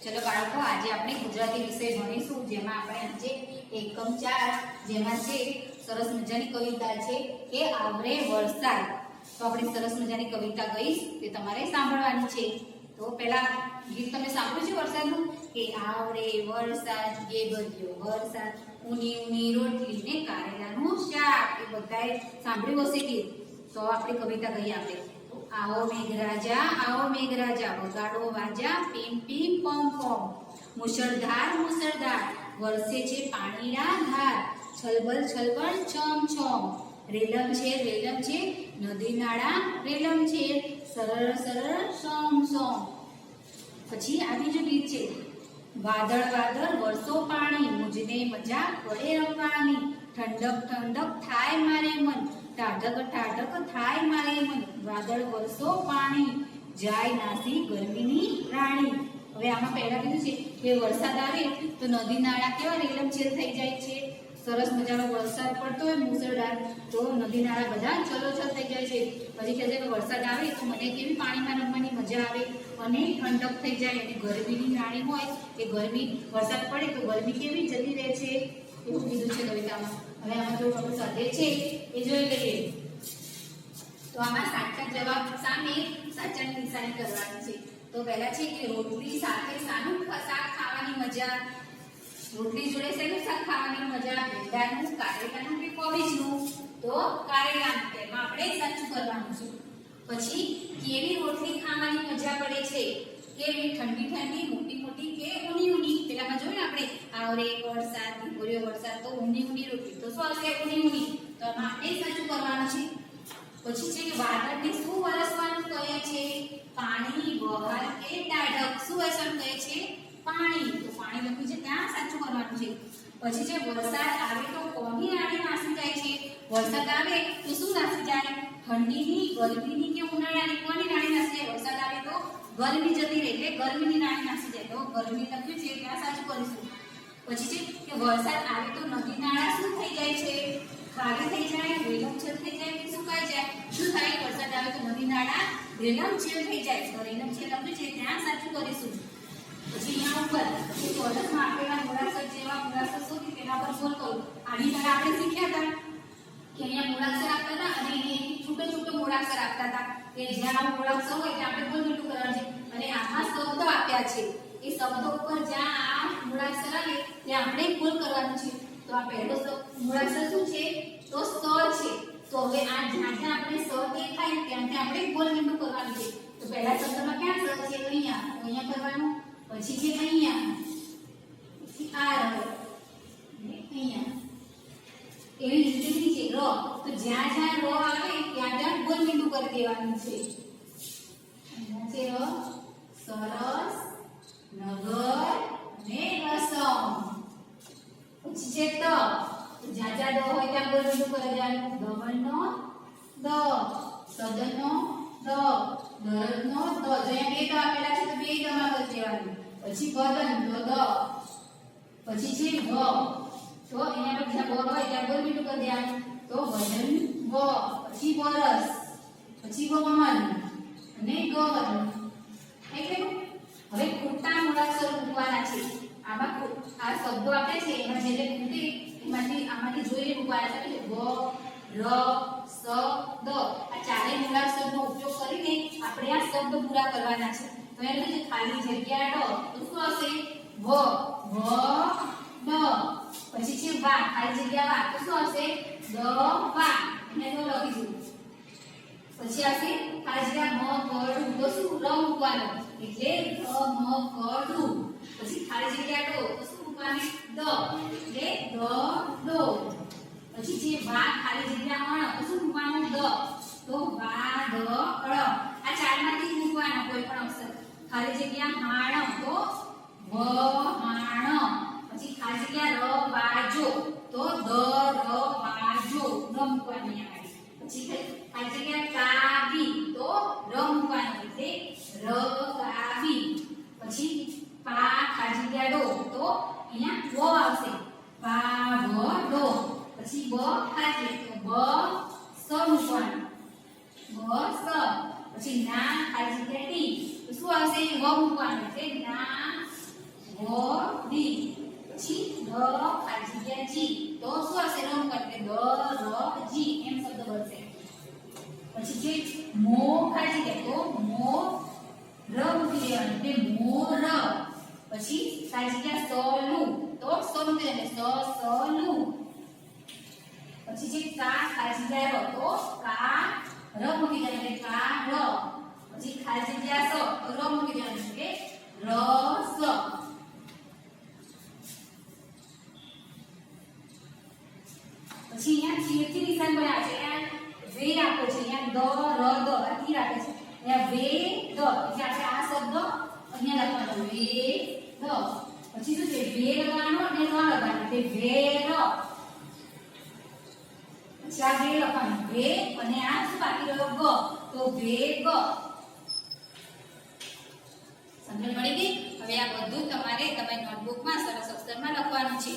ચલો બાળકો, આજે આપણે ગુજરાતી વિષય ભણીશું, જેમાં આપણે આજે એકમ 4 જેમાં છે સરસ મજાની કવિતા છે કે આવરે વરસાદ. તો આપણે સરસ મજાની કવિતા કહીશ તે તમારે સાંભળવાની છે. તો પહેલા ગીત તમે સાંભળ્યું છે વરસાદનું કે આવરે વરસાદ એ બધ્યો વરસાદ, ઊની ઊની રોટલી ને કારેલાનું શાક. એ બધાએ સાંભળ્યું હશે ગીત. તો આપણે કવિતા કહીએ આપણે. આવો મેઘરાજા વગાડો વાજા, પીમ પીમ પોમ પોમ. મુશળધાર વરસે છે પાણીના ધાર, છલબલ છમ છમ. રેલમ છે નદી નાળા રેલમ છે, સરળ સમ સમ. પછી આ બીજું ગીત છે વાદળ વરસો પાણી, મુજને મજા પડે રમવાની. ઠંડક થાય મારે મન, ટાઢક થાય મારે મન. વાદળ વરસો પાણી, જાય નાસી ગરમીની રાણી. હવે આમાં પહેલા કીધું છે કે વરસાદ આવે તો નદી નાળા કેવા રેલમછેલ થઈ જાય છે. સરસ મજાનો વરસાદ પડતો હોય મુસળધાર, તો નદી નાળા બધા ચલોચલ થઈ જાય છે. પછી કહે છે કે વરસાદ આવે તો મને કેવી પાણીમાં રમવાની મજા આવે અને ઠંડક થઈ જાય. અને ગરમીની રાણી હોય એ ગરમી, વરસાદ પડે તો ગરમી કેવી જતી રહે છે, એવું કીધું છે કવિતામાં. હવે આમાં જો આપણું સ્વાધ્યાય છે એ જોઈ લઈએ. તો આમાં સાચા જવાબ સામે સાચાની નિશાની કરવાની છે. તો પહેલા છે કે રોટલી સાથે શાનું શાક ખાવાની મજા. રોટલી જોડે શેનું શાક ખાવાની મજા? ભીંડાનું, કારેલાનું કે કોબીજનું? તો કારેલાનું. તેમાં આપણે સાચું કરવાનું છે. પછી કેવી રોટલી ખાવાની મજા પડે છે? કેવી? ઠંડી મોટી કે ઊની. પેલામાં જોયું ને આપણે આવરે વરસાદ, દીપોરિયો વરસાદ, તો ઊની રોટલી. તો શું હશે? ઊની. તો આમાં આપણે સાચું કરવાનું છે. પછી છે કે વાદળને શું વરસવાનું કહે છે? પાણી, બહાર કે ટાઢક? શું વરસવાનું કહે છે? પાણી. તો પાણી લખ્યું છે ત્યાં સાચું કરવાનું છે. પછી છે વરસાદ આવે તો કોની રાણી નાસી જાય છે? વરસાદ આવે તો શું નાસી જાય? ઠંડીની, ગરમીની કે ઉનાળાની? કોની રાણી નાસી જાય? વરસાદ આવે તો ગરમી જતી રહે એટલે ગરમીની રાણી નાસી જાય. તો ગરમી લખ્યું છે ત્યાં સાચું કરીશું. પછી છે કે વરસાદ આવે તો નદી નાળા શું થઈ જાય છે? ખાલી થઈ જાય, રેલમછેલ થઈ જાય કે સુકાઈ જાય? શું થાય? વરસાદ આવે તો નદી નાળા રેલમછેલ થઈ જાય. તો રેલમછેલ લખ્યું છે ત્યાં સાચું કરીશું. પછી અહીંયા ઉપર એક વર્ષમાં આપેલા મૂળાક્ષર જેવા મૂળાક્ષર શોધી તેના પર સોલ્વ કરો. આની પહેલા આપણે શીખ્યા હતા કે અહીંયા મૂળાક્ષર આપતા હતા અને અહીંયા છૂટે મૂળાક્ષર આપતા હતા કે જ્યાં મૂળાક્ષર હોય ત્યાં આપણે બોલ મીઠું કરવાનું છે. અને આમાં શબ્દો આપ્યા છે, એ શબ્દો ઉપર જ્યાં આ મૂળાક્ષર આવે ત્યાં આપણે બોલ કરવાનું છે. તો આ પહેલો મૂળાક્ષર શું છે? તો સ છે. તો હવે આ જ્યાં આપણે સ દેખાય ત્યાં આપણે બોલ મીઠું કરવાનું છે. તો પહેલા શબ્દમાં ક્યાં સ છે? અહીંયા કરવાનું. પછી છે અહીંયા, પછી આ રહ્યો અને અહીંયા. એવી રીતે નીચે ર. તો જ્યાં ર આવે ત્યાં ગોલ મીંડું કરી દેવાનું છે. અહીંયા છે ર, સરસ, નગર અને રસમ. પછી છે ત. તો જ્યાં દ હોય ત્યાં ગોલ મીંડું કરી દેવાનું. દમણનો દ, સદનનો દ, દરદનો દ. જ્યાં બે દ આપેલા છે તો બે દમાં કરી દેવાનું. પછી બદન તો દ. પછી છે વ. તો અહીંયા પર જ્યાં વ હોય ત્યાં બોલ મીઠું કરી દેવાનું. તો વજન વ. પછી વરસ, પછી વમન અને ગવન. એટલે હવે ખોટા મૂળાક્ષર મૂકવાના છે. આમાં આ શબ્દો આપે છે એમાં જે ખૂટે એમાંથી આમાંથી જોઈને મૂકવાના છે. વ, ર, સ, દ. આ ચારેય મૂળાક્ષરનો ઉપયોગ કરીને આપણે આ શબ્દ પૂરા કરવાના છે. તો એને જે ખાલી જગ્યા ડ, તો શું હશે? વ, ડ. પછી છે વા, ખાલી જગ્યા વા, તો શું હશે? દ, વા. એને તો લખીશું. પછી આવશે ખાલી જગ્યા મ, ગ, ડુ, તો શું? ર મૂકવાનો એટલે ર, મ, ગ, ડુ. પછી ખાલી જગ્યા ડો, તો શું મૂકવાની? દ એટલે દ, ડો. પછી છે વા, ખાલી જગ્યા અણ, તો શું મૂકવાનું? દ. તો વા, દ, અળ. આ ચારમાંથી જ મૂકવાનો કોઈ પણ અક્ષર. ખાલી જગ્યા હાણ, તો વ, હાણ. પછી ખાલી જગ્યા ર, વાજો, તો દ, ર, વાજો. ર મૂકવાની આવે. પછી ખાલી જગ્યા કાવી, તો ર મૂકવાનું એટલે ર, કાવી. પછી પા, ખાલી જગ્યા ડો, તો અહીંયા વ આવશે. પા, વ, ડો. પછી બ, ખાલી જગ્યા, બ, સ મૂકવાનું. બ, સ. પછી ના, ખાલી જગ્યા ટી, તો શું આવશે? વ મૂકવાનું એટલે ના ડી પછી દ ખાલી જગ્યા જી તો શું આવશે ર કરતે દ ર જી એમ શબ્દ બનશે પછી છે મો ખાલી જગ્યા તો મો ર મૂકી દેવાનું એટલે મોર પછી ખાલી જગ્યા સોલું તો સો મૂકી દેવાનું સ સોલું પછી છે કા ખાલી જગ્યા ર તો કા ર મૂકી દેવાનું એટલે કા ર પછી ખાલી જગ્યા સ તો ર મૂકી દેવાનું એટલે રસ પછી અહીંયા તીરથી નિશાન બનાવે છે અહીંયા વે આપો છે અહીંયા દ ર દ આ તીર આપે છે અહીંયા વે દ એટલે આપણે આ શબ્દ અહીંયા લખવાનો વે દ પછી શું છે વે લગાવવાનો અને ર લગાવવાનો એટલે વે ર પછી આ વે લખવાનું વે અને આ શું બાકી રહ્યો ગ તો વે ગ સમજણ પડી ગઈ હવે આ બધું તમારે તમારી નોટબુકમાં સરસ અક્ષરમાં લખવાનું છે